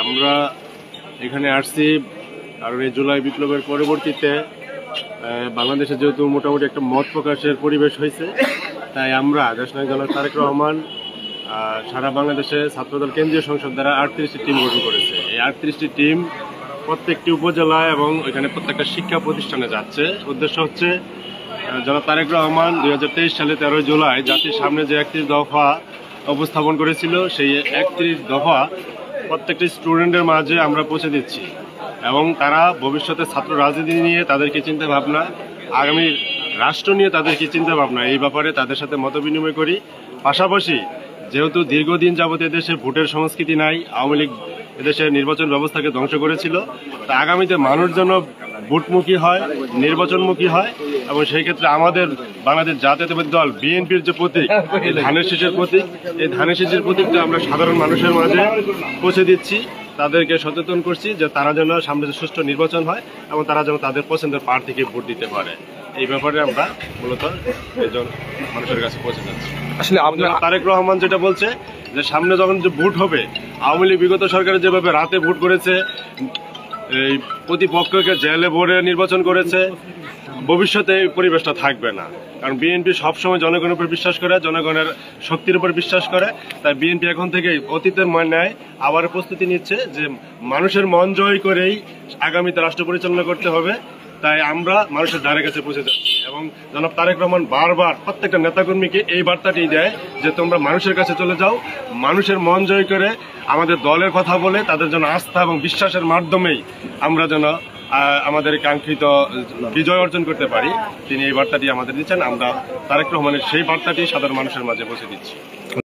আমরা এখানে আসছি কারণ এই জুলাই বিপ্লবের পরবর্তীতে বাংলাদেশে যেহেতু মোটামুটি একটা মত প্রকাশের পরিবেশ হয়েছে, তাই আমরা দেশনায়ক জনাব তারেক রহমান সারা বাংলাদেশে ছাত্রদল কেন্দ্রীয় সংসদ দ্বারা 38টি টিম গঠন করেছে। এই 38টি টিম প্রত্যেকটি উপজেলায় এবং এখানে প্রত্যেকটা শিক্ষা প্রতিষ্ঠানে যাচ্ছে। উদ্দেশ্য হচ্ছে জনাব তারেক রহমান 2023 সালে 13 জুলাই জাতির সামনে যে 31 দফা উপস্থাপন করেছিল, সেই 31 দফা প্রত্যেকটি স্টুডেন্টের মাঝে আমরা পৌঁছে দিচ্ছি এবং তারা ভবিষ্যতে ছাত্র রাজনীতি নিয়ে তাদের কি চিন্তা ভাবনা, আগামী রাষ্ট্র নিয়ে তাদের কি চিন্তা ভাবনা, এই ব্যাপারে তাদের সাথে মত বিনিময় করি। পাশাপাশি যেহেতু দীর্ঘদিন যাবত এদেশে ভোটের সংস্কৃতি নাই, আওয়ামী লীগ এদেশের নির্বাচন ব্যবস্থাকে ধ্বংস করেছিল, তা আগামীতে মানুষ যেন ভোটমুখী হয়, নির্বাচনমুখী হয় এবং সেই ক্ষেত্রে আমাদের বাংলাদেশ জাতীয়তাবাদী দল বিএনপির যে প্রতীক, এই ধানের শীষের প্রতীক, এই ধানের শীষের প্রতীকটা আমরা সাধারণ মানুষের মাঝে পৌঁছে দিচ্ছি। তাদেরকে সচেতন করছি যে তারা যেন সামনে সুষ্ঠু নির্বাচন হয় এবং তারা যেন তাদের পছন্দের প্রার্থীকে ভোট দিতে পারে। এই ব্যাপারে আমরা মূলত মানুষের কাছে পৌঁছে যাচ্ছি। আসলে আপনার তারেক রহমান যেটা বলছে যে সামনে যখন যে ভোট হবে, আওয়ামী লীগ বিগত সরকারের যেভাবে রাতে ভোট করেছে, এই প্রতিপক্ষকে জেলে ভরে নির্বাচন করেছে, ভবিষ্যতে এই পরিবেশটা থাকবে না। কারণ বিএনপি সবসময় জনগণের উপর বিশ্বাস করে, জনগণের শক্তির উপর বিশ্বাস করে। তাই বিএনপি এখন থেকে অতীতের ন্যায় আবার প্রস্তুতি নিচ্ছে যে মানুষের মন জয় করেই আগামীতে রাষ্ট্র পরিচালনা করতে হবে। তাই আমরা মানুষের দ্বারের কাছে পৌঁছে যাচ্ছি এবং জনাব তারেক রহমান বারবার প্রত্যেকটা নেতাকর্মীকে এই বার্তাটি দেয় যে তোমরা মানুষের কাছে চলে যাও, মানুষের মন জয় করে আমাদের দলের কথা বলে তাদের জন্য আস্থা এবং বিশ্বাসের মাধ্যমেই আমরা যেন আমাদের কাঙ্ক্ষিত বিজয় অর্জন করতে পারি। তিনি এই বার্তাটি আমাদের দিচ্ছেন, আমরা তারেক রহমানের সেই বার্তাটি সাধারণ মানুষের মাঝে পৌঁছে দিচ্ছি।